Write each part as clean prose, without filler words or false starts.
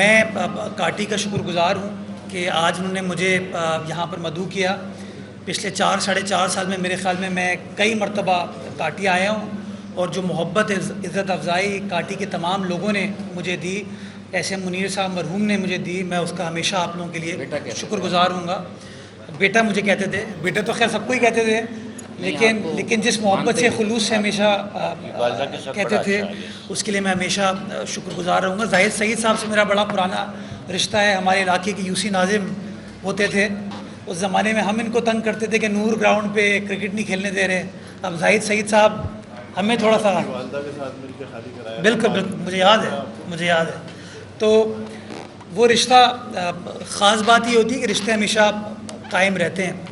मैं काटी का शुक्रगुज़ार हूँ कि आज उन्होंने मुझे यहाँ पर मदऊ किया। पिछले 4 साढ़े 4 साल में मेरे ख़्याल में मैं कई मरतबा काटी आया हूँ और जो मोहब्बत इज़्ज़त अफ़ज़ाई काटी के तमाम लोगों ने मुझे दी, ऐसे मुनीर साहब मरहूम ने मुझे दी, मैं उसका हमेशा आप लोगों के लिए शुक्रगुज़ार हूँगा। बेटा मुझे कहते थे, बेटा तो खैर सबको ही कहते थे, लेकिन जिस मोहब्बत से खुलूस से हमेशा कहते थे उसके लिए मैं हमेशा शुक्रगुज़ार रहूँगा। जाहिद सईद साहब से मेरा बड़ा पुराना रिश्ता है। हमारे इलाके के यूसी नाजिम होते थे। उस ज़माने में हम इनको तंग करते थे कि नूर ग्राउंड पे क्रिकेट नहीं खेलने दे रहे। अब जाहिद सईद साहब हमें थोड़ा सा बिल्कुल मुझे याद है। तो वो रिश्ता ख़ास बात ये होती है कि रिश्ते हमेशा कायम रहते हैं।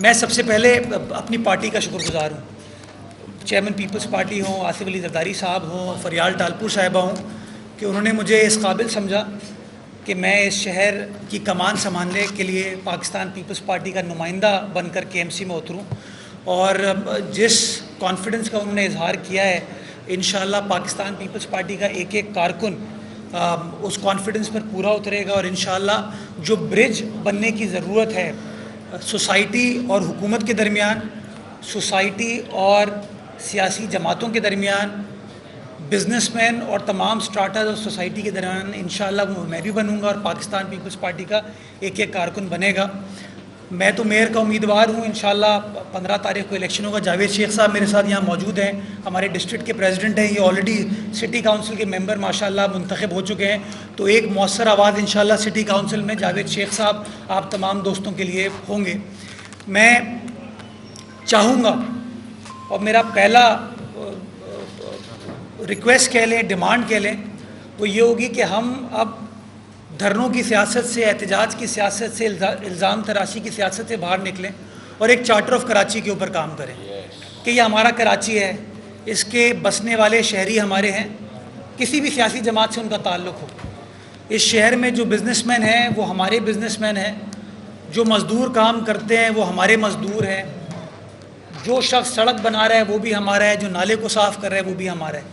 मैं सबसे पहले अपनी पार्टी का शुक्रगुज़ार हूँ, चेयरमैन पीपल्स पार्टी हों, आसिफ अली ज़रदारी साहब हों, फरियाल टालपुर साहिबा हों, कि उन्होंने मुझे इस काबिल समझा कि मैं इस शहर की कमान संभालने के लिए पाकिस्तान पीपल्स पार्टी का नुमाइंदा बनकर KMC में उतरूँ। और जिस कॉन्फिडेंस का उन्होंने इजहार किया है, इंशाअल्लाह पाकिस्तान पीपल्स पार्टी का एक एक कारकुन उस कॉन्फिडेंस पर पूरा उतरेगा और इंशाअल्लाह जो ब्रिज बनने की ज़रूरत है सोसाइटी और हुकूमत के दरमियान, सोसाइटी और सियासी जमातों के दरमियान, बिजनेसमैन और तमाम स्टार्टर्स और सोसाइटी के दरमियान, इंशाअल्लाह वो मैं भी बनूंगा और पाकिस्तान पीपल्स पार्टी का एक एक कारकुन बनेगा। मैं तो मेयर का उम्मीदवार हूँ। इंशाअल्लाह 15 तारीख को इलेक्शन होगा। जावेद शेख साहब मेरे साथ यहाँ मौजूद हैं, हमारे डिस्ट्रिक्ट के प्रेसिडेंट हैं। ये ऑलरेडी सिटी काउंसिल के मेंबर माशाअल्लाह मुंतखब हो चुके हैं। तो एक मौसर आवाज़ इंशाअल्लाह सिटी काउंसिल में जावेद शेख साहब आप तमाम दोस्तों के लिए होंगे। मैं चाहूँगा और मेरा पहला रिक्वेस्ट कह लें, डिमांड कह लें, वो ये होगी कि हम अब धरनों की सियासत से, एहतजाज की सियासत से, इल्ज़ाम तराशी की सियासत से बाहर निकलें और एक चार्टर ऑफ कराची के ऊपर काम करें कि ये हमारा कराची है, इसके बसने वाले शहरी हमारे हैं, किसी भी सियासी जमात से उनका ताल्लुक़ हो। इस शहर में जो बिज़नेसमैन हैं वो हमारे बिज़नेसमैन हैं, जो मज़दूर काम करते हैं वो हमारे मज़दूर हैं, जो शख्स सड़क बना रहा है वो भी हमारा है, जो नाले को साफ़ कर रहा है वो भी हमारा है,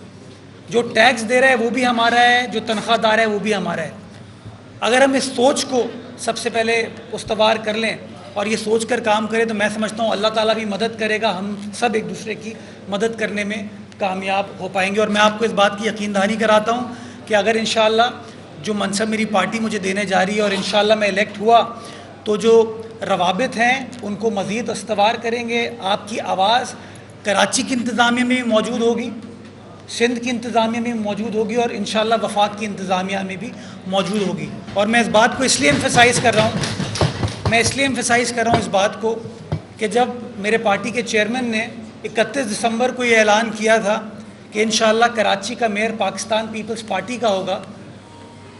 जो टैक्स दे रहा है वो भी हमारा है, जो तनख्वाहदार है वो भी हमारा है। अगर हम इस सोच को सबसे पहले उस्तवार कर लें और ये सोच कर काम करें तो मैं समझता हूँ अल्लाह ताला भी मदद करेगा, हम सब एक दूसरे की मदद करने में कामयाब हो पाएंगे। और मैं आपको इस बात की यकीन दहानी कराता हूँ कि अगर इंशाअल्लाह जो मनसब मेरी पार्टी मुझे देने जा रही है और इंशाअल्लाह मैं इलेक्ट हुआ तो जो रवाबित हैं उनको मज़ीद उस्तवार करेंगे। आपकी आवाज़ कराची की इंतज़ामिया में भी मौजूद होगी, सिंध की इंतज़ामिया में मौजूद होगी और इंशाअल्लाह वफाक की इंतज़ामिया में भी मौजूद होगी। और मैं इस बात को इसलिए एम्फेसाइज़ कर रहा हूँ इस बात को कि जब मेरे पार्टी के चेयरमैन ने 31 दिसंबर को ये ऐलान किया था कि इंशाअल्लाह कराची का मेयर पाकिस्तान पीपल्स पार्टी का होगा,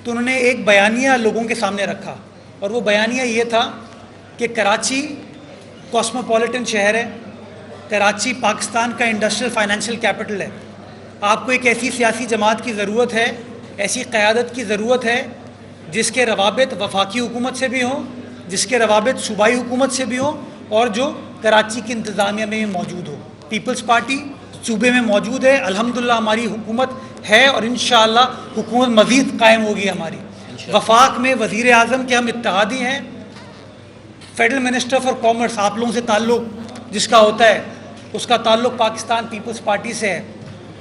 तो उन्होंने एक बयानिया लोगों के सामने रखा और वो बयानिया ये था कि कराची कॉस्मोपॉलिटन शहर है, कराची पाकिस्तान का इंडस्ट्रियल फाइनेंशियल कैपिटल है। आपको एक ऐसी सियासी जमात की ज़रूरत है, ऐसी क़यादत की ज़रूरत है जिसके रवाबित वफाकी हुकूमत से भी हों, जिसके रवाबित सूबाई हुकूमत से भी हों और जो कराची की इंतज़ामिया में मौजूद हो। पीपल्स पार्टी सूबे में मौजूद है, अल्हम्दुलिल्लाह हमारी हुकूमत है और इंशाअल्लाह हुकूमत मज़ीद कायम होगी हमारी। वफाक में वज़ीर आज़म के हम इत्तेहादी हैं। फेडरल मिनिस्टर फॉर कॉमर्स आप लोगों से ताल्लुक़ जिसका होता है उसका ताल्लुक़ पाकिस्तान पीपल्स पार्टी से है।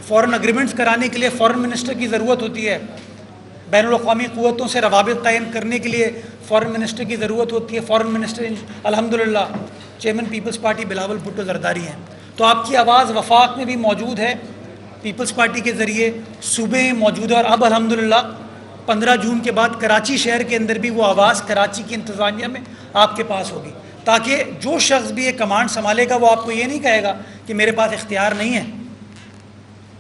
फ़ॉरेन एग्रीमेंट्स कराने के लिए फ़ॉरेन मिनिस्टर की ज़रूरत होती है, बैनुल-अक़वामी क़ुव्वतों से रवाबित कायम करने के लिए फ़ॉरेन मिनिस्टर की ज़रूरत होती है। फ़ॉरेन मिनिस्टर अल्हम्दुलिल्लाह chairman people's party Bilawal Bhutto Zardari हैं। तो आपकी आवाज़ वफाक में भी मौजूद है, पीपल्स पार्टी के ज़रिए सूबे में मौजूद है और अब अल्हम्दुलिल्लाह 15 जून के बाद कराची शहर के अंदर भी वो आवाज़ कराची की इंतज़ामिया में आपके पास होगी, ताकि जो शख्स भी ये कमांड संभालेगा वो आपको ये नहीं कहेगा कि मेरे पास इख्तियार नहीं है।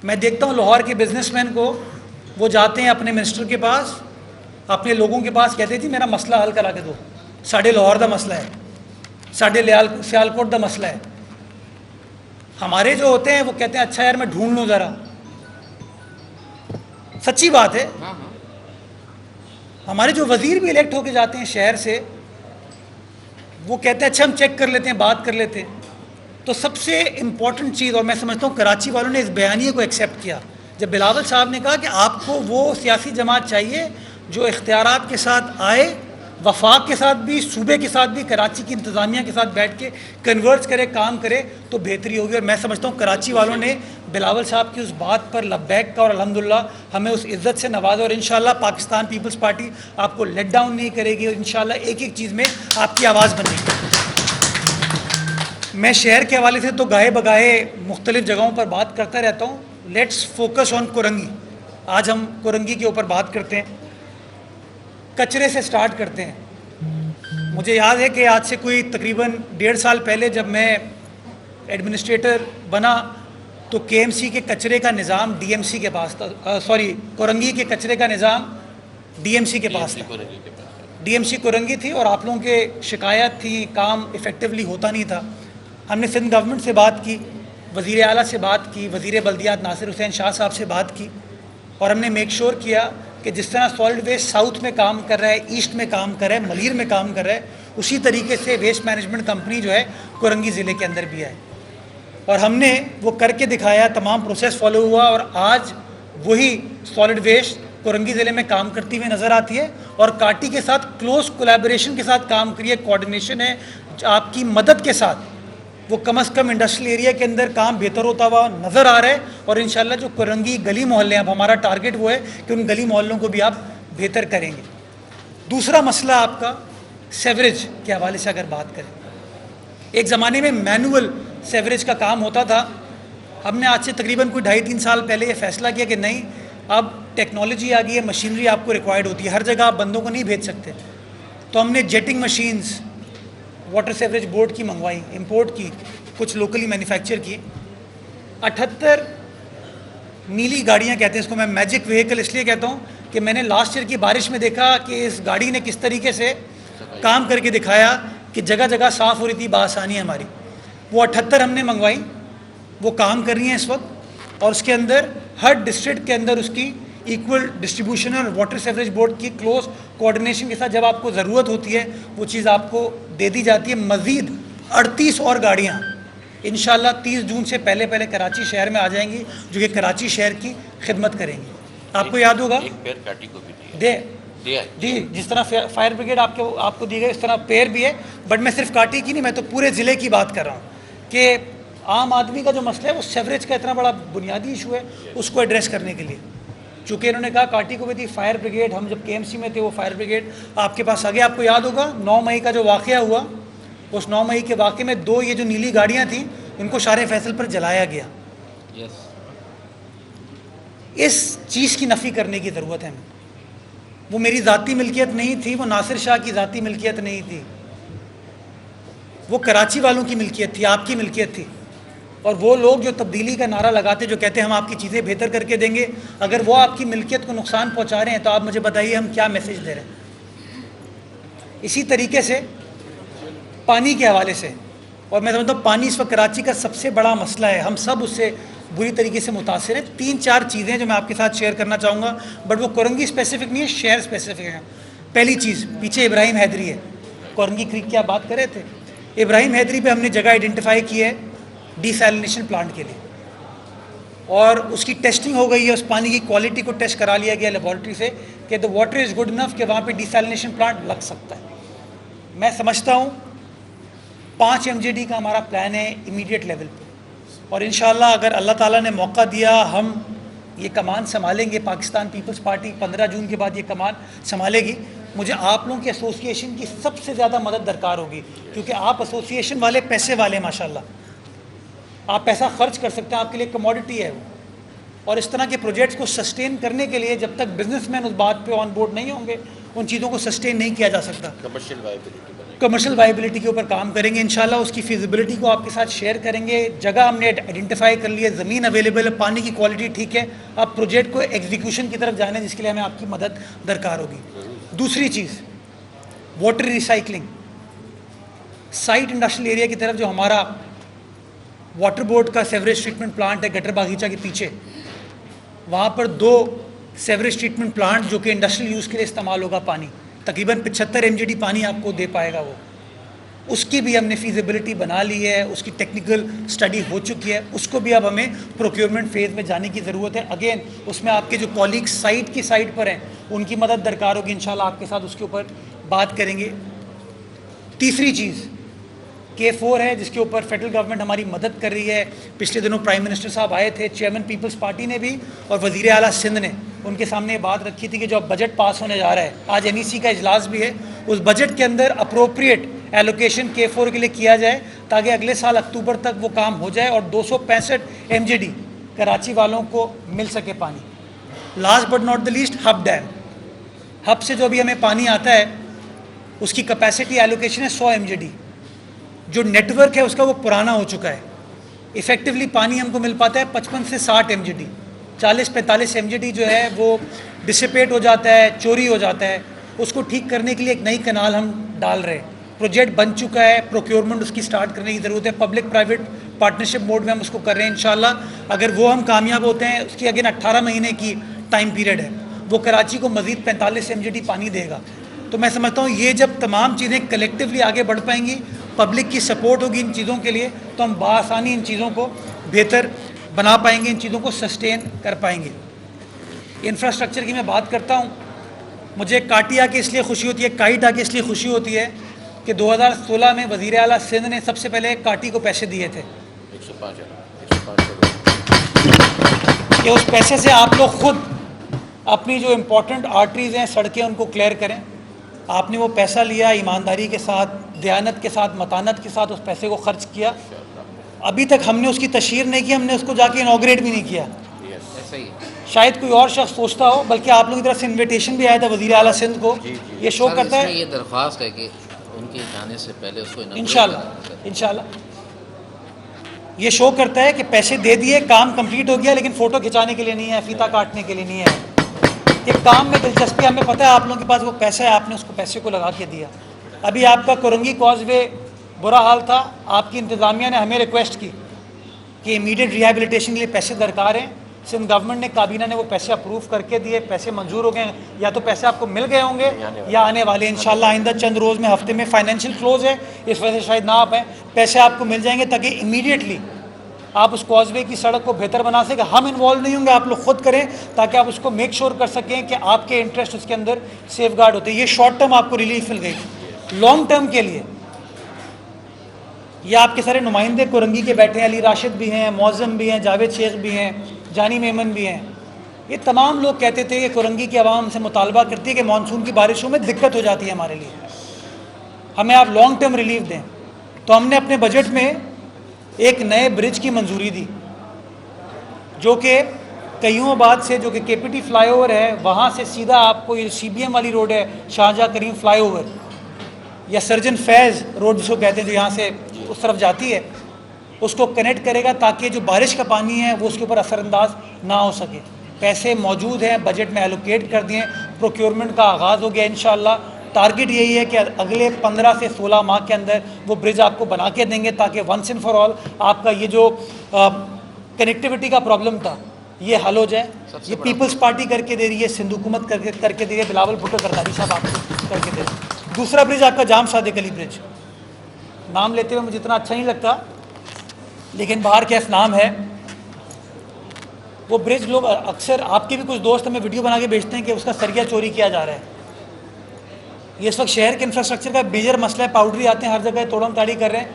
मैं देखता हूँ लाहौर के बिजनेसमैन को, वो जाते हैं अपने मिनिस्टर के पास, अपने लोगों के पास, कहते जी मेरा मसला हल करा के दो, साढ़े लाहौर का मसला है, साढ़े सियालकोट का मसला है। हमारे जो होते हैं वो कहते हैं अच्छा यार मैं ढूंढ लूँ ज़रा। सच्ची बात है। हमारे जो वज़ीर भी इलेक्ट होके जाते हैं शहर से, वो कहते हैं अच्छा हम चेक कर लेते हैं, बात कर लेते हैं। तो सबसे इम्पॉर्टेंट चीज़, और मैं समझता हूँ कराची वालों ने इस बयानिए को एक्सेप्ट किया, जब बिलावल साहब ने कहा कि आपको वो सियासी जमात चाहिए जो इख्तियारात के साथ आए, वफाक के साथ भी, सूबे के साथ भी, कराची की इंतज़ामिया के साथ बैठ के कन्वर्ज करे, काम करे तो बेहतरी होगी। और मैं समझता हूँ कराची वालों ने बिलावल साहब की उस बात पर लब्बैक का और अल्हम्दुलिल्लाह हमें उस इज़्ज़त से नवाजा। और इंशाअल्लाह पाकिस्तान पीपल्स पार्टी आपको लेट डाउन नहीं करेगी और इंशाअल्लाह एक एक चीज़ में आपकी आवाज़ बनेगी। मैं शहर के हवाले से तो गाहे बगाहे मुख्तलिफ़ जगहों पर बात करता रहता हूँ। Let's focus on Korangi. आज हम कोरंगी के ऊपर बात करते हैं, कचरे से स्टार्ट करते हैं। मुझे याद है कि आज से कोई तकरीबन 1.5 साल पहले जब मैं एडमिनिस्ट्रेटर बना तो केएमसी के कचरे का निज़ाम डीएमसी के पास था, कोरंगी के कचरे का निज़ाम डीएमसी के पास था। डीएमसी कोरंगी थी और आप लोगों के शिकायत थी, काम इफ़ेक्टिवली होता नहीं था। हमने सिंध गवर्नमेंट से बात की, वज़ीर आला से बात की, वज़ीर बल्दियात नासिर हुसैन शाह साहब से बात की और हमने मेक श्योर किया कि जिस तरह सॉलिड वेस्ट साउथ में काम कर रहा है, ईस्ट में काम कर रहा है, मलीर में काम कर रहा है, उसी तरीके से वेस्ट मैनेजमेंट कंपनी जो है कोरंगी ज़िले के अंदर भी है। और हमने वो करके दिखाया, तमाम प्रोसेस फॉलो हुआ और आज वही सॉलिड वेस्ट कोरंगी ज़िले में काम करती हुई नज़र आती है और काटी के साथ क्लोज कोलैबोरेशन के साथ काम करिए, कोऑर्डिनेशन है आपकी मदद के साथ, वो कम से कम इंडस्ट्रियल एरिया के अंदर काम बेहतर होता हुआ नज़र आ रहा है। और इंशाल्लाह जो कोरंगी गली मोहल्ले हैं, अब हमारा टारगेट वो है कि उन गली मोहल्लों को भी आप बेहतर करेंगे। दूसरा मसला आपका सेवरेज के हवाले से अगर बात करें, एक ज़माने में मैनुअल सेवरेज का काम होता था। हमने आज से तकरीबन कोई 2.5-3 साल पहले ये फ़ैसला किया कि नहीं, अब टेक्नोलॉजी आ गई है, मशीनरी आपको रिक्वायर्ड होती है, हर जगह आप बंदों को नहीं भेज सकते। तो हमने jetting machines water sewerage board की मंगवाई, इंपोर्ट की, कुछ लोकली मैन्युफैक्चर की। 78 नीली गाड़ियाँ कहते हैं इसको, मैं मैजिक व्हीकल इसलिए कहता हूँ कि मैंने लास्ट ईयर की बारिश में देखा कि इस गाड़ी ने किस तरीके से काम करके दिखाया कि जगह जगह साफ़ हो रही थी बआसानी हमारी। वो 78 हमने मंगवाई, वो काम कर रही हैं इस वक्त और उसके अंदर हर डिस्ट्रिक्ट के अंदर उसकी इक्वल डिस्ट्रीब्यूशन और वाटर सेवरेज बोर्ड की क्लोज कोऑर्डिनेशन के साथ जब आपको ज़रूरत होती है वो चीज़ आपको दे दी जाती है। मज़ीद 38 और गाड़ियाँ इंशाल्लाह 30 जून से पहले पहले कराची शहर में आ जाएंगी जो कि कराची शहर की खिदमत करेंगी। आपको याद होगा जी, जिस तरह फायर ब्रिगेड आपको दी गई, इस तरह पेड़ भी है। बट मैं सिर्फ काटी की नहीं, मैं तो पूरे ज़िले की बात कर रहा हूँ कि आम आदमी का जो मसला है वो सेवरेज का इतना बड़ा बुनियादी इशू है, उसको एड्रेस करने के लिए चूँकि इन्होंने कहा काटी को भी थी फायर ब्रिगेड, हम जब केएमसी में थे वो फायर ब्रिगेड आपके पास आ गया। आपको याद होगा 9 मई का जो वाक़या हुआ, उस 9 मई के वाक़े में 2 ये जो नीली गाड़ियाँ थी इनको शारे फैसल पर जलाया गया। इस चीज़ की नफ़ी करने की ज़रूरत है। वो मेरी ज़ाती मिल्कियत नहीं थी, वो नासिर शाह की ज़ाती मिल्कियत नहीं थी, वो कराची वालों की मिल्कियत थी, आपकी मिल्कियत थी। और वो लोग जो तब्दीली का नारा लगाते, जो कहते हैं हम आपकी चीज़ें बेहतर करके देंगे, अगर वो आपकी मिल्कियत को नुकसान पहुंचा रहे हैं तो आप मुझे बताइए हम क्या मैसेज दे रहे हैं। इसी तरीके से पानी के हवाले से, और मैं समझता हूँ पानी इस वक्त कराची का सबसे बड़ा मसला है, हम सब उससे बुरी तरीके से मुतासिर हैं। 3-4 चीज़ें जो मैं आपके साथ शेयर करना चाहूँगा, बट वो कोरंगी स्पेसिफिक नहीं है, शहर स्पेसिफिक है। पहली चीज़, पीछे इब्राहिम हैदरी है, कोरंगी क्रीक की आप बात कर रहे थे, इब्राहिम हैदरी पे हमने जगह आइडेंटिफाई की है डिसैलिनेशन प्लांट के लिए और उसकी टेस्टिंग हो गई है। उस पानी की क्वालिटी को टेस्ट करा लिया गया लेबॉर्ट्री से कि the water is good enough कि वहाँ पे डिसैलिनेशन प्लांट लग सकता है। मैं समझता हूँ 5 MJD का हमारा प्लान है इमीडिएट लेवल पे और इंशाल्लाह अगर अल्लाह ताला ने मौका दिया हम ये कमान संभालेंगे। पाकिस्तान पीपल्स पार्टी 15 जून के बाद ये कमान संभालेगी। मुझे आप लोगों के एसोसिएशन की सबसे ज़्यादा मदद दरकार होगी क्योंकि आप एसोसिएशन वाले पैसे वाले माशाल्लाह, आप पैसा खर्च कर सकते हैं, आपके लिए कमोडिटी है वो। और इस तरह के प्रोजेक्ट्स को सस्टेन करने के लिए जब तक बिजनेसमैन उस बात पे ऑन बोर्ड नहीं होंगे उन चीज़ों को सस्टेन नहीं किया जा सकता। कमर्शियल वायबिलिटी के ऊपर काम करेंगे इंशाल्लाह, उसकी फिजिबिलिटी को आपके साथ शेयर करेंगे। जगह हमने आइडेंटिफाई कर ली है, ज़मीन अवेलेबल है, पानी की क्वालिटी ठीक है, अब प्रोजेक्ट को एग्जीक्यूशन की तरफ जाने जिसके लिए हमें आपकी मदद दरकार होगी। दूसरी चीज़ water recycling, site industrial area की तरफ जो हमारा वाटर बोर्ड का सेवरेज ट्रीटमेंट प्लांट है गटर बागीचा के पीछे, वहाँ पर 2 सेवरेज ट्रीटमेंट प्लांट जो कि इंडस्ट्रियल यूज़ के लिए इस्तेमाल होगा पानी, तकरीबन 75 MJD पानी आपको दे पाएगा वो। उसकी भी हमने फीजिबिलिटी बना ली है, उसकी टेक्निकल स्टडी हो चुकी है, उसको भी अब हमें प्रोक्योरमेंट फेज़ में जाने की ज़रूरत है। अगेन उसमें आपके जो कॉलीग्स साइट की साइड पर हैं उनकी मदद दरकार होगी, इंशाल्लाह आपके साथ उसके ऊपर बात करेंगे। तीसरी चीज़ K4 है, जिसके ऊपर फेडरल गवर्नमेंट हमारी मदद कर रही है। पिछले दिनों प्राइम मिनिस्टर साहब आए थे, चेयरमैन पीपल्स पार्टी ने भी और वज़ीर आला सिंध ने उनके सामने ये बात रखी थी कि जो बजट पास होने जा रहा है, आज NEC का इजलास भी है, उस बजट के अंदर अप्रोप्रिएट एलोकेशन K4 के लिए किया जाए ताकि अगले साल अक्टूबर तक वो काम हो जाए और 265 MGD कराची वालों को मिल सके पानी। Last but not the least, hub dam. Hub से जो अभी हमें पानी आता है उसकी कैपेसिटी एलोकेशन है 100 MGD। जो नेटवर्क है उसका वो पुराना हो चुका है। इफ़ेक्टिवली पानी हमको मिल पाता है 55 से 60 MGD। 40-45 MGD जो है वो डिसिपेट हो जाता है, चोरी हो जाता है। उसको ठीक करने के लिए एक नई कनाल हम डाल रहे हैं। प्रोजेक्ट बन चुका है, प्रोक्योरमेंट उसकी स्टार्ट करने की ज़रूरत है। पब्लिक प्राइवेट पार्टनरशिप मोड में हम उसको कर रहे हैं। इंशाल्लाह अगर वो हम कामयाब होते हैं, उसकी अगेन 18 महीने की टाइम पीरियड है, वो कराची को मज़ीद 45 MGD पानी देगा। तो मैं समझता हूँ ये जब तमाम चीज़ें कलेक्टिवली आगे बढ़ पाएंगी, पब्लिक की सपोर्ट होगी इन चीज़ों के लिए, तो हम बआसानी इन चीज़ों को बेहतर बना पाएंगे, इन चीज़ों को सस्टेन कर पाएंगे। इंफ्रास्ट्रक्चर की मैं बात करता हूँ, मुझे काटी आके इसलिए खुशी होती है, काइट आके इसलिए खुशी होती है कि 2016 में वज़ीर आला सिंध ने सबसे पहले काटी को पैसे दिए थे 105 कि उस पैसे से आप लोग खुद अपनी जो इम्पोर्टेंट आर्टरीज़ हैं, सड़कें, उनको क्लियर करें। आपने वो पैसा लिया, ईमानदारी के साथ, दयानत के साथ, मतानत के साथ उस पैसे को खर्च किया। अभी तक हमने उसकी तशहीर नहीं की, हमने उसको जाके इनॉग्रेट भी नहीं किया। ऐसा ही शायद कोई और शख्स सोचता हो, बल्कि आप लोगों की तरफ से इन्विटेशन भी आया था वज़ीर आला सिंध को। ये शो करता है, ये दरख्वास्त है कि उनके जाने से पहले उसको इंशाल्लाह ये शो करता है कि पैसे दे दिए, काम कंप्लीट हो गया, लेकिन फ़ोटो खिंचाने के लिए नहीं है, फीता काटने के लिए नहीं है। कि काम में दिलचस्पी, हमें पता है आप लोगों के पास वो पैसा है, आपने उसको पैसे को लगा के दिया। अभी आपका कोरंगी कॉजवे बुरा हाल था, आपकी इंतज़ामिया ने हमें रिक्वेस्ट की कि इमीडिएट रिहेबिलिटेशन के लिए पैसे दरकार हैं। सिंध गवर्नमेंट ने, काबीना ने वो पैसे अप्रूव करके दिए, पैसे मंजूर हो गए, या तो पैसे आपको मिल गए होंगे या आने वाले। इंशाल्लाह आइंदा चंद रोज़ में, हफ्ते में फाइनेंशियल क्लोज है, इस वजह से शायद ना आ पाए, पैसे आपको मिल जाएंगे ताकि इमीडिएटली आप उस कॉजवे की सड़क को बेहतर बना सकें। हम इन्वॉल्व नहीं होंगे, आप लोग खुद करें ताकि आप उसको मेक श्योर कर सकें कि आपके इंटरेस्ट उसके अंदर सेफ गार्ड होते हैं। ये शॉर्ट टर्म आपको रिलीफ मिल गई, लॉन्ग टर्म के लिए ये आपके सारे नुमाइंदे कोरंगी के बैठे हैं, अली राशिद भी हैं, मौज़म भी हैं, जावेद शेख भी हैं, जानी मेमन भी हैं। ये तमाम लोग कहते थे कि कोरंगी की आवाम से मुतालबा करती है कि मानसून की बारिशों में दिक्कत हो जाती है हमारे लिए, हमें आप लॉन्ग टर्म रिलीफ दें। तो हमने अपने बजट में एक नए ब्रिज की मंजूरी दी, जो कि कईयोंबाद से, जो कि KPT फ्लाईओवर है, वहाँ से सीधा आपको ये CBM वाली रोड है, शाहजहाँ करीम फ्लाईओवर या सर्जन फैज़ रोड जिसको कहते हैं, जो यहाँ से उस तरफ जाती है, उसको कनेक्ट करेगा ताकि जो बारिश का पानी है वो उसके ऊपर असरअंदाज ना हो सके। पैसे मौजूद हैं, बजट में एलोकेट कर दिए, प्रोक्योरमेंट का आगाज़ हो गया। इंशाल्लाह टारगेट यही है कि अगले 15 से 16 माह के अंदर वो ब्रिज आपको बना के देंगे ताकि वंस एंड फॉर ऑल आपका ये जो कनेक्टिविटी का प्रॉब्लम था ये हल हो जाए। ये पीपल्स पार्टी करके दे रही है, सिंध हुकूमत करके दे रही है, बिलावल भुट्टो जरदारी साहब आपको करके दे रहे हैं। दूसरा ब्रिज आपका जाम सादिक अली ब्रिज, नाम लेते हुए मुझे इतना अच्छा नहीं लगता, लेकिन बाहर कैफ नाम है। वो ब्रिज लोग अक्सर, आपके भी कुछ दोस्त हमें वीडियो बना के भेजते हैं कि उसका सरिया चोरी किया जा रहा है। ये इस वक्त शहर के इंफ्रास्ट्रक्चर का मेजर मसला है। पाउडरी आते हैं हर जगह, तोड़म ताड़ी कर रहे हैं,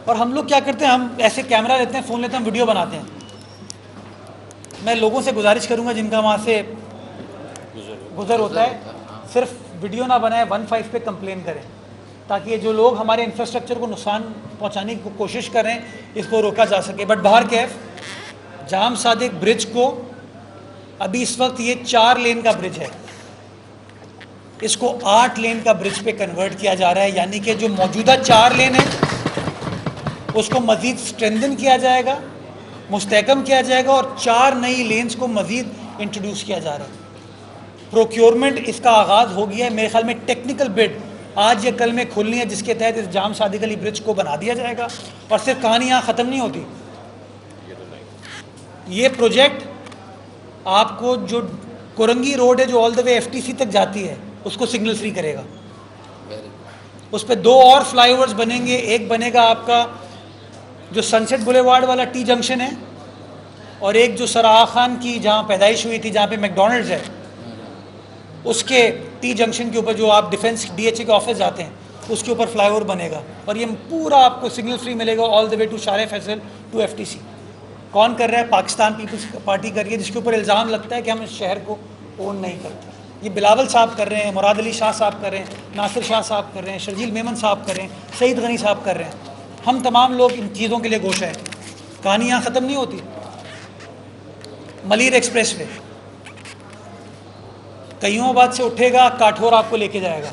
और हम लोग क्या करते हैं, हम ऐसे कैमरा लेते हैं, फ़ोन लेते हैं, वीडियो बनाते हैं। मैं लोगों से गुजारिश करूँगा जिनका वहाँ से गुजर होता है, सिर्फ वीडियो ना बनाए, 15 पे कंप्लेन करें ताकि ये जो लोग हमारे इंफ्रास्ट्रक्चर को नुकसान पहुँचाने की कोशिश कर रहे हैं इसको रोका जा सके। बट बाहर कैफ जाम सादिक ब्रिज को, अभी इस वक्त ये 4 लेन का ब्रिज है, इसको 8 लेन का ब्रिज पे कन्वर्ट किया जा रहा है। यानी कि जो मौजूदा 4 लेन है उसको मज़ीद स्ट्रेंथन किया जाएगा, मुस्तहकम किया जाएगा, और 4 नई लेन्स को मज़ीद इंट्रोड्यूस किया जा रहा है। प्रोक्योरमेंट इसका आगाज़ हो गया है, मेरे ख्याल में टेक्निकल बिड आज या कल में खुलनी है, जिसके तहत इस जाम सादिक अली ब्रिज को बना दिया जाएगा। और सिर्फ कहानी यहाँ ख़त्म नहीं होती, ये प्रोजेक्ट आपको जो कोरंगी रोड है जो ऑल द वे FTC तक जाती है उसको सिग्नल फ्री करेगा। उस पर 2 और फ्लाईओवर्स बनेंगे। एक बनेगा आपका जो सनसेट बुलेवार्ड वाला टी जंक्शन है, और एक जो सराह खान की जहाँ पैदाइश हुई थी, जहाँ पे मैकडोनल्ड्स है, उसके टी जंक्शन के ऊपर जो आप डिफेंस DHA के ऑफिस जाते हैं उसके ऊपर फ्लाईओवर बनेगा, और ये पूरा आपको सिग्नल फ्री मिलेगा ऑल द वे टू शारे फैसल टू FTC। कौन कर रहा है? पाकिस्तान पीपल्स पार्टी कर रही है, जिसके ऊपर इल्ज़ाम लगता है कि हम इस शहर को ओन नहीं करते। ये बिलावल साहब कर रहे हैं, मुराद अली शाह साहब कर रहे हैं, नासिर शाह साहब कर रहे हैं, शर्जील मेमन साहब कर रहे हैं, सईद गनी साहब कर रहे हैं। हम तमाम लोग इन चीज़ों के लिए गोशा है। कहानी यहाँ ख़त्म नहीं होती। मलिर एक्सप्रेस वे कईयोंबाद से उठेगा, काठौर आपको लेके जाएगा।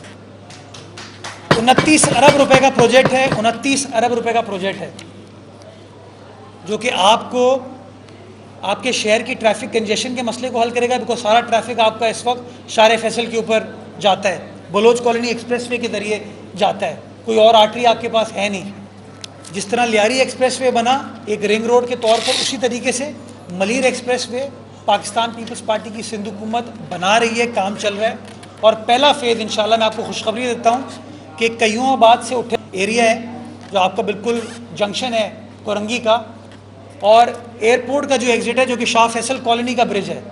29 अरब रुपए का प्रोजेक्ट है, 29 अरब रुपए का प्रोजेक्ट है, जो कि आपको आपके शहर की ट्रैफिक कंजेशन के मसले को हल करेगा। बिकॉज सारा ट्रैफिक आपका इस वक्त शारे फैसल के ऊपर जाता है, बलोच कॉलोनी एक्सप्रेसवे के ज़रिए जाता है, कोई और आर्टरी आपके पास है नहीं। जिस तरह लियारी एक्सप्रेसवे बना एक रिंग रोड के तौर पर, उसी तरीके से Malir expressway Pakistan people's party की सिंध हुकूमत बना रही है, काम चल रहा है। और पहला फेज़ इंशाल्लाह मैं आपको खुशखबरी देता हूँ कि कईयोंबाद से उठे एरिया है जो आपका बिल्कुल जंक्शन है कोरंगी का, और एयरपोर्ट का जो एग्ज़िट है जो कि शाह फैसल कॉलोनी का ब्रिज है,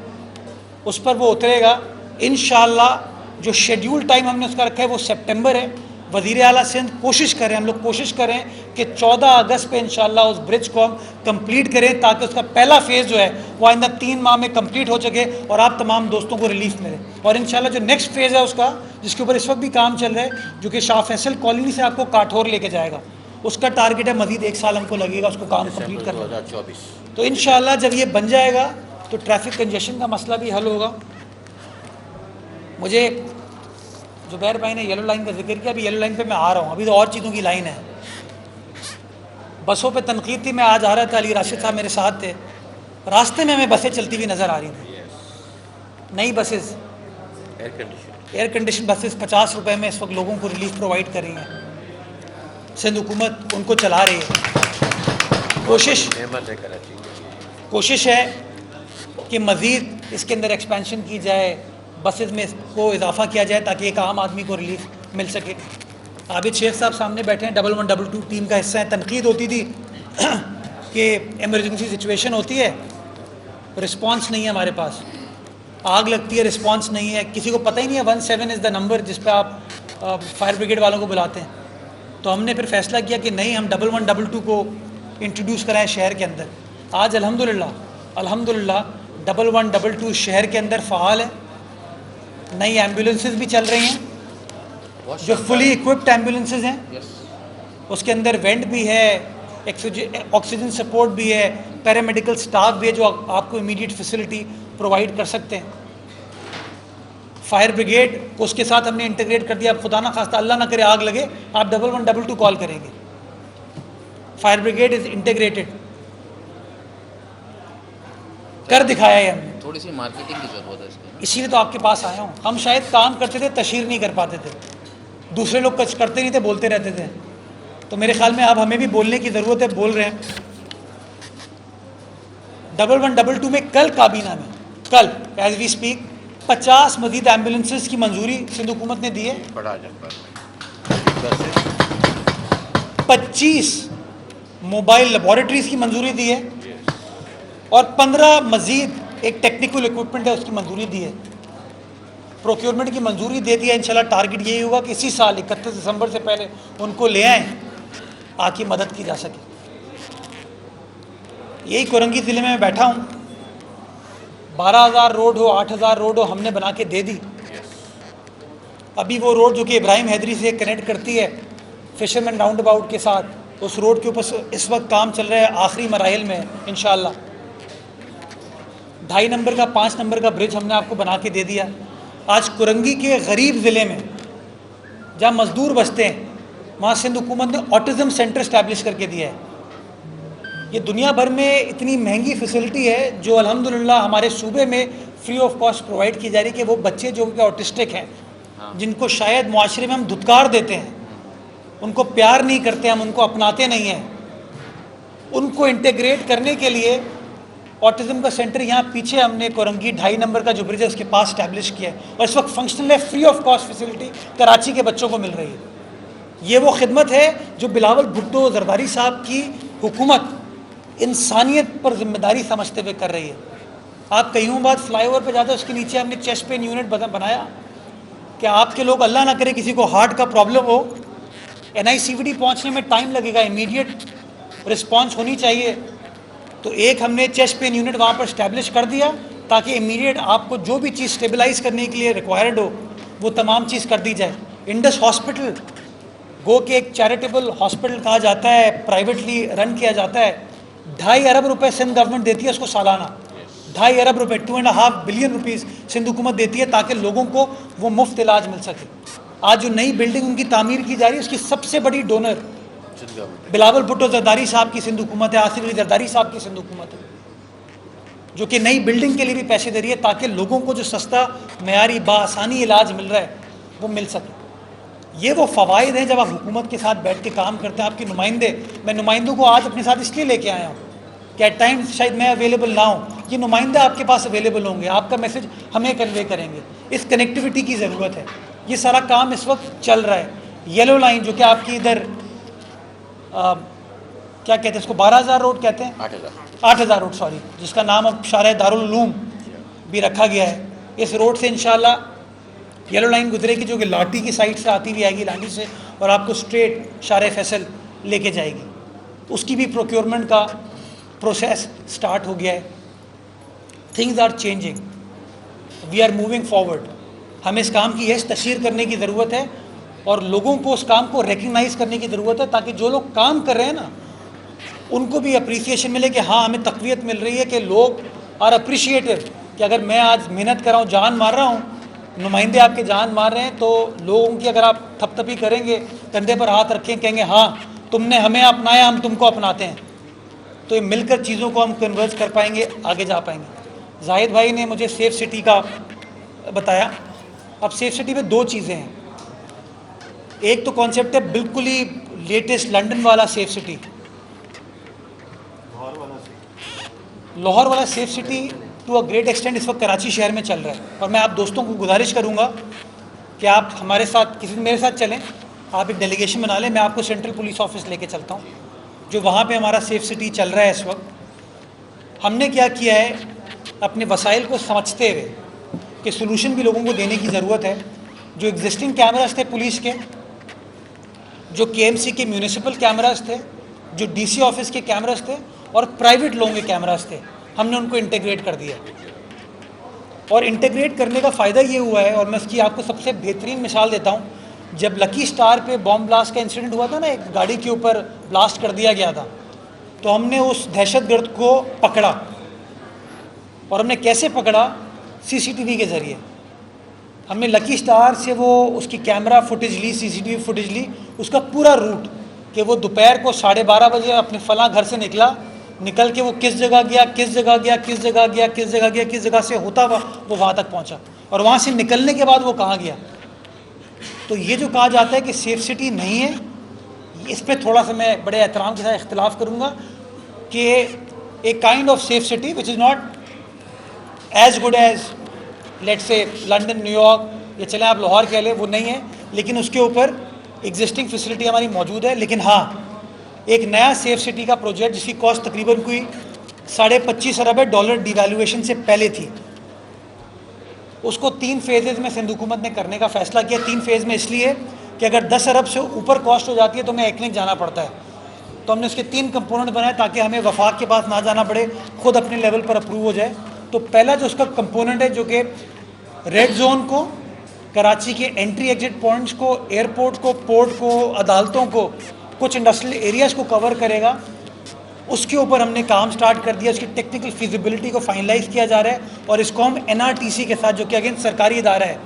उस पर वो उतरेगा इंशाल्लाह। जो शेड्यूल टाइम हमने उसका रखा है वो सितंबर है। वज़ीर आला सिंध कोशिश करें, हम लोग कोशिश करें कि 14 अगस्त पे इंशाल्लाह उस ब्रिज को हम कंप्लीट करें, ताकि उसका पहला फेज़ जो है वो आइंदा 3 माह में कंप्लीट हो सके और आप तमाम दोस्तों को रिलीफ मिले। और इंशाल्लाह जो नेक्स्ट फेज़ है उसका, जिसके ऊपर इस वक्त भी काम चल रहा है, जो कि शाह फैसल कॉलोनी से आपको काठौर लेके जाएगा, उसका टारगेट है मज़ीद 1 साल हमको लगेगा उसको काम कंप्लीट करना। 2024। तो इंशाल्लाह जब ये बन जाएगा तो ट्रैफिक कंजेशन का मसला भी हल होगा। मुझे जुबैर भाई ने येलो लाइन का जिक्र किया, अभी येलो लाइन पे मैं आ रहा हूँ, अभी तो और चीज़ों की लाइन है। बसों पे तनकीद थी, मैं आज आ रहा था, अली राशिद साहब मेरे साथ थे, रास्ते में हमें बसें चलती हुई नज़र आ रही थी, नई बसेस, एयर कंडीशन बसेस 50 रुपये में इस वक्त लोगों को रिलीफ प्रोवाइड कर रही हैं। सिंध हुकूमत उनको चला रही है। कोशिश है कि मज़ीद इसके अंदर एक्सपेंशन की जाए, बसेस में को इजाफा किया जाए, ताकि एक आम आदमी को रिलीफ मिल सके। आबिद शेख साहब सामने बैठे हैं, 1122 टीम का हिस्सा है। तनकीद होती थी कि एमरजेंसी सिचुएशन होती है, रिस्पांस नहीं है हमारे पास, आग लगती है, रिस्पांस नहीं है, किसी को पता ही नहीं है 17 इज़ द नंबर जिस पे आप फायर ब्रिगेड वालों को बुलाते हैं। तो हमने फिर फैसला किया कि नहीं, हम 1122 को इंट्रोड्यूस कराएं शहर के अंदर। आज अल्हम्दुलिल्लाह 1122 शहर के अंदर फ़ाल है। नई एम्बुलेंसेस भी चल रही हैं जो फुली इक्विप्ड एम्बुलेंसेस हैं, उसके अंदर वेंट भी है, ऑक्सीजन सपोर्ट भी है, पैरामेडिकल स्टाफ भी है जो आपको इमीडिएट फैसिलिटी प्रोवाइड कर सकते हैं। फायर ब्रिगेड को उसके साथ हमने इंटीग्रेट कर दिया। अब खुदा ना खास्ता अल्लाह ना करे आग लगे, आप 1122 कॉल करेंगे, फायर ब्रिगेड इज इंटीग्रेटेड, कर दिखाया है हमने। थोड़ी सी मार्केटिंग की जरूरत है इसकी, इसीलिए तो आपके पास आया हूँ। हम शायद काम करते थे, तशहीर नहीं कर पाते थे, दूसरे लोग कुछ करते नहीं थे, बोलते रहते थे। तो मेरे ख्याल में अब हमें भी बोलने की ज़रूरत है, बोल रहे हैं। 1122 में कल काबीना में, कल एज वी स्पीक 50 मजीद एम्बुलेंसेस की मंजूरी सिंध हुकूमत ने दी है। 25 मोबाइल लेबॉरेटरीज़ की मंजूरी दी है, और 15 मजीद एक टेक्निकल इक्विपमेंट है उसकी मंजूरी दी है। प्रोक्योरमेंट की मंजूरी दे दी है। इंशाल्लाह टारगेट यही होगा कि इसी साल 31 दिसंबर से पहले उनको ले आएँ, आके मदद की जा सके। यही कोरंगी ज़िले में मैं बैठा हूँ, 12,000 रोड हो, 8,000 रोड हो, हमने बना के दे दी। अभी वो रोड जो कि इब्राहिम हैदरी से कनेक्ट करती है फिशरमैन राउंड अबाउट के साथ, उस रोड के ऊपर इस वक्त काम चल रहा है, आखिरी मराहिल में है इंशाल्लाह। 2.5 नंबर का 5 नंबर का ब्रिज हमने आपको बना के दे दिया। आज कोरंगी के गरीब ज़िले में जहाँ मज़दूर बसते हैं, वहाँ सिंध हुकूमत ने ऑटिज़म सेंटर इस्टेब्लिश करके दिया है। ये दुनिया भर में इतनी महंगी फैसिलिटी है जो अल्हम्दुलिल्लाह हमारे सूबे में फ्री ऑफ कॉस्ट प्रोवाइड की जा रही है, कि वो बच्चे जो कि ऑटिस्टिक हैं, जिनको शायद मुआशरे में हम धुतकार देते हैं, उनको प्यार नहीं करते, हम उनको अपनाते नहीं हैं, उनको इंटीग्रेट करने के लिए ऑटिज़म का सेंटर यहाँ पीछे हमने कोरंगी 2.5 नंबर का जो ब्रिज है उसके पास इस्टेब्लिश किया है, और इस वक्त फंक्शनल है, free of cost facility Karachi के बच्चों को मिल रही है। ये वो खिदमत है जो बिलावल भुट्टो जरदारी साहब की हुकूमत इंसानियत पर जिम्मेदारी समझते हुए कर रही है। आप कईयों बार फ्लाईओवर पे जाते हैं, उसके नीचे हमने चेस्ट पेन यूनिट बनाया कि आपके लोग, अल्लाह ना करे किसी को हार्ट का प्रॉब्लम हो, NICVD पहुंचने में टाइम लगेगा, इमीडिएट रिस्पांस होनी चाहिए। तो एक हमने चेस्ट पेन यूनिट वहाँ पर स्टैब्लिश कर दिया ताकि इमीडिएट आपको जो भी चीज़ स्टेबलाइज करने के लिए रिक्वायर्ड हो वो तमाम चीज़ कर दी जाए। इंडस हॉस्पिटल गो के एक चैरिटेबल हॉस्पिटल कहा जाता है, प्राइवेटली रन किया जाता है, 2.5 अरब रुपए सिंध गवर्नमेंट देती है उसको सालाना, 2.5 अरब रुपए, 2.5 बिलियन रुपीज़ सिंध हुकूमत देती है ताकि लोगों को वो मुफ्त इलाज मिल सके। आज जो नई बिल्डिंग उनकी तामीर की जा रही है उसकी सबसे बड़ी डोनर बिलावल भुट्टो जरदारी साहब की सिंध हुकूमत है, आसिफ अली जरदारी साहब की सिंध हुकूमत है, जो कि नई बिल्डिंग के लिए भी पैसे दे रही है ताकि लोगों को जो सस्ता मयारी बासानी इलाज मिल रहा है वो मिल सके। ये वो फ़वाइद हैं जब आप हुकूमत के साथ बैठ के काम करते हैं। आपके नुमाइंदे, मैं नुमाइंदों को आज अपने साथ इसलिए लेके आया हूँ कि एट टाइम्स शायद मैं अवेलेबल ना हूँ, ये नुमाइंदे आपके पास अवेलेबल होंगे, आपका मैसेज हमें कन्वे करेंगे। इस कनेक्टिविटी की ज़रूरत है। ये सारा काम इस वक्त चल रहा है। येलो लाइन जो कि आपकी इधर क्या कहते हैं इसको, 12,000 रोड कहते हैं, 8,000 रोड सॉरी, जिसका नाम अब शारह दारुल उलूम भी रखा गया है। इस रोड से इंशाल्लाह येलो लाइन गुजरेगी जो कि लाटी की साइड से आती हुई आएगी लाटी से, और आपको स्ट्रेट शारह फैसल लेके जाएगी। उसकी भी प्रोक्योरमेंट का प्रोसेस स्टार्ट हो गया है। Things are changing, we are moving forward. हमें इस काम की यश तशहीर करने की ज़रूरत है और लोगों को उस काम को रिकग्नाइज़ करने की ज़रूरत है ताकि जो लोग काम कर रहे हैं ना उनको भी अप्रिसिएशन मिले कि हाँ हमें तक़वियत मिल रही है, कि लोग आर अप्रिशिएटिव कि अगर मैं आज मेहनत कर रहा हूँ, जान मार रहा हूँ, नुमाइंदे आपके जान मार रहे हैं, तो लोगों की अगर आप थपथपी करेंगे, कंधे पर हाथ रखें, कहेंगे हाँ तुमने हमें अपनाया, हम तुमको अपनाते हैं, तो ये मिलकर चीज़ों को हम कन्वर्ज कर पाएंगे, आगे जा पाएंगे। जाहिद भाई ने मुझे सेफ सिटी का बताया। अब सेफ सिटी में 2 चीज़ें हैं। एक तो कॉन्सेप्ट है बिल्कुल ही लेटेस्ट लंदन वाला सेफ सिटी, लाहौर वाला safe city to a great extent इस वक्त कराची शहर में चल रहा है। और मैं आप दोस्तों को गुजारिश करूंगा कि आप हमारे साथ, किसी मेरे साथ चलें, आप एक डेलीगेशन बना लें, मैं आपको सेंट्रल पुलिस ऑफिस लेके चलता हूँ जो वहाँ पे हमारा सेफ सिटी चल रहा है इस वक्त। हमने क्या किया है, अपने वसाइल को समझते हुए कि सोल्यूशन भी लोगों को देने की ज़रूरत है। जो एग्जिस्टिंग कैमराज थे पुलिस के, जो KMC के म्यूनिसिपल कैमराज थे, जो DC ऑफिस के कैमराज थे और प्राइवेट लोगों के कैमराज थे, हमने उनको इंटीग्रेट कर दिया। और इंटीग्रेट करने का फ़ायदा ये हुआ है, और मैं इसकी आपको सबसे बेहतरीन मिसाल देता हूँ। जब लकी स्टार पे बॉम्ब ब्लास्ट का इंसिडेंट हुआ था ना, एक गाड़ी के ऊपर ब्लास्ट कर दिया गया था, तो हमने उस दहशतगर्द को पकड़ा। और हमने कैसे पकड़ा? CCTV के ज़रिए। हमने लकी स्टार से वो उसकी कैमरा फुटेज ली, CCTV फुटेज ली, उसका पूरा रूट, कि वो दोपहर को 12:30 बजे अपने फलां घर से निकल के वो किस जगह गया, किस जगह गया, किस जगह गया, किस जगह गया, किस जगह से होता हुआ वो वहाँ तक पहुँचा, और वहाँ से निकलने के बाद वो कहाँ गया। तो ये जो कहा जाता है कि सेफ सिटी नहीं है, इस पर थोड़ा सा मैं बड़े एहतराम के साथ इख्तिलाफ करूँगा कि एक kind of safe city which is not as good as let's say London, New York, या चले आप लाहौर कह लें, वो नहीं है, लेकिन उसके ऊपर एग्जिस्टिंग फैसिलिटी हमारी मौजूद है। लेकिन हाँ, एक नया सेफ सिटी का प्रोजेक्ट जिसकी कॉस्ट तकरीबन कोई $25.5 अरब डॉलर डिवैल्यूएशन से पहले थी, उसको 3 फेजेज़ में सिंध हुकूमत ने करने का फ़ैसला किया। 3 फेज़ में इसलिए कि अगर 10 अरब से ऊपर कॉस्ट हो जाती है तो हमें एकनिक जाना पड़ता है। तो हमने उसके 3 कंपोनेंट बनाए ताकि हमें वफाक के पास ना जाना पड़े, खुद अपने लेवल पर अप्रूव हो जाए। तो पहला जो उसका कंपोनेंट है, जो कि रेड जोन को, कराची के एंट्री एग्जिट पॉइंट्स को, एयरपोर्ट को, पोर्ट को, अदालतों को, कुछ इंडस्ट्रियल एरियाज़ को कवर करेगा, उसके ऊपर हमने काम स्टार्ट कर दिया। उसकी टेक्निकल फिजिबिलिटी को फाइनलाइज किया जा रहा है और इसको हम NRTC के साथ, जो कि अगेन सरकारी इदारा है,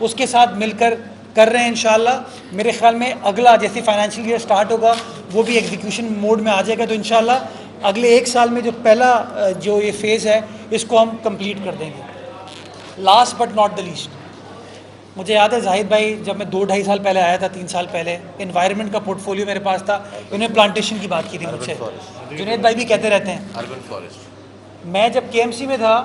उसके साथ मिलकर कर रहे हैं। इंशाल्लाह मेरे ख्याल में अगला जैसे फाइनेंशियल ईयर स्टार्ट होगा वो भी एग्जीक्यूशन मोड में आ जाएगा। तो इंशाल्लाह अगले 1 साल में जो पहला जो ये फेज़ है इसको हम कंप्लीट कर देंगे। Last but not the least, मुझे याद है जाहिद भाई जब मैं 2-2.5 साल पहले आया था, 3 साल पहले, एनवायरनमेंट का पोर्टफोलियो मेरे पास था, उन्हें प्लांटेशन की बात की थी मुझसे, जुनेद भाई भी कहते रहते हैं अर्बन फॉरेस्ट। मैं जब KMC में था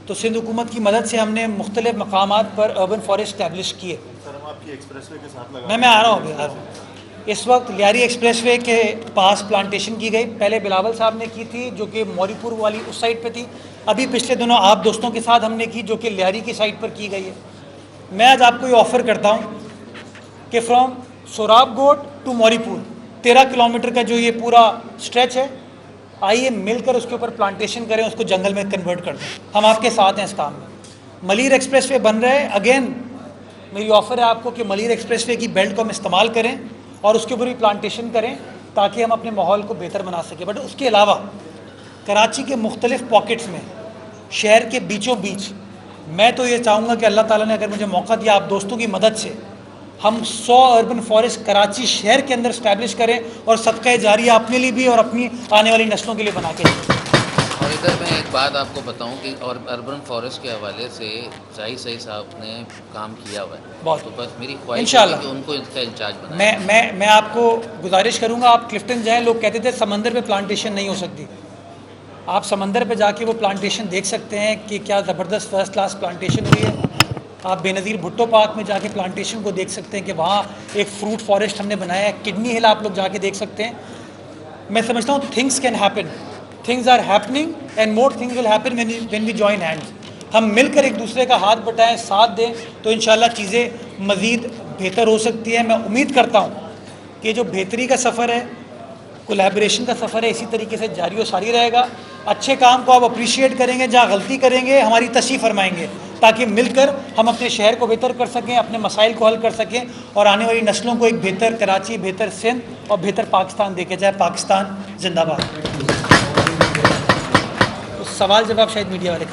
तो सिंध हुकूमत की मदद से हमने मुख्तलिफ मकामात पर अर्बन फॉरेस्ट इस्टेब्लिश किए। सर हम आपकी एक्सप्रेसवे के साथ लगा, मैं आ रहा हूँ अभी। इस वक्त लियारी एक्सप्रेसवे के पास प्लांटेशन की गई। पहले बिलावल साहब ने की थी जो कि मौरीपुर वाली उस साइड पे थी, अभी पिछले दिनों आप दोस्तों के साथ हमने की जो कि लियारी की साइड पर की गई है। मैं आज आपको ये ऑफ़र करता हूँ कि फ्रॉम सोराबगोट टू मौरीपुर 13 किलोमीटर का जो ये पूरा स्ट्रेच है, आइए मिलकर उसके ऊपर प्लांटेशन करें, उसको जंगल में कन्वर्ट कर दें। हम आपके साथ हैं इस काम में। मलीर एक्सप्रेसवे बन रहा है, अगेन मेरी ऑफ़र है आपको कि मलीर एक्सप्रेसवे की बेल्ट को हम इस्तेमाल करें और उसके ऊपर भी प्लांटेशन करें ताकि हम अपने माहौल को बेहतर बना सकें। बट उसके अलावा कराची के मुख्तलिफ़ पॉकेट्स में, शहर के बीचों बीच, मैं तो ये चाहूँगा कि अल्लाह ताला ने अगर मुझे मौका दिया आप दोस्तों की मदद से, हम 100 अर्बन फॉरेस्ट कराची शहर के अंदर इस्टेब्लिश करें और सदका जारिया अपने लिए भी और अपनी आने वाली नस्लों के लिए बना के दें। और इधर मैं एक बात आपको बताऊं कि और अर्बन फॉरेस्ट के हवाले से सही साहब ने काम किया हुआ है बहुत। तो बस मेरी ख्वाहिश है इंशाल्लाह कि उनको इसका इंचार्ज बनाएं। मैं आपको गुजारिश करूँगा, आप क्लिफ्टन जाएँ। लोग कहते थे समंदर पे प्लांटेशन नहीं हो सकती, आप समंदर पे जाके वो प्लांटेशन देख सकते हैं कि क्या ज़बरदस्त फर्स्ट क्लास प्लांटेशन हुई है। आप बेनज़ीर भुट्टो पार्क में जाके प्लांटेशन को देख सकते हैं कि वहाँ एक फ्रूट फॉरेस्ट हमने बनाया है। किडनी हिल आप लोग जाके देख सकते हैं। मैं समझता हूँ things can happen, things are happening and more things will happen when we join hands. हम मिलकर एक दूसरे का हाथ बटाएं, साथ दें तो इंशाल्लाह चीज़ें मज़ीद बेहतर हो सकती हैं। मैं उम्मीद करता हूँ कि जो बेहतरी का सफ़र है, कोलैबोरेशन का सफ़र है, इसी तरीके से जारी और सारी रहेगा। अच्छे काम को आप अप्रिशिएट करेंगे, जहाँ गलती करेंगे हमारी तशरीफ़ फरमाएंगे ताकि मिलकर हम अपने शहर को बेहतर कर सकें, अपने मसाइल को हल कर सकें और आने वाली नस्लों को एक बेहतर कराची, बेहतर सिंध और बेहतर पाकिस्तान देके जाए। पाकिस्तान जिंदाबाद। तो सवाल जवाब शायद मीडिया वाले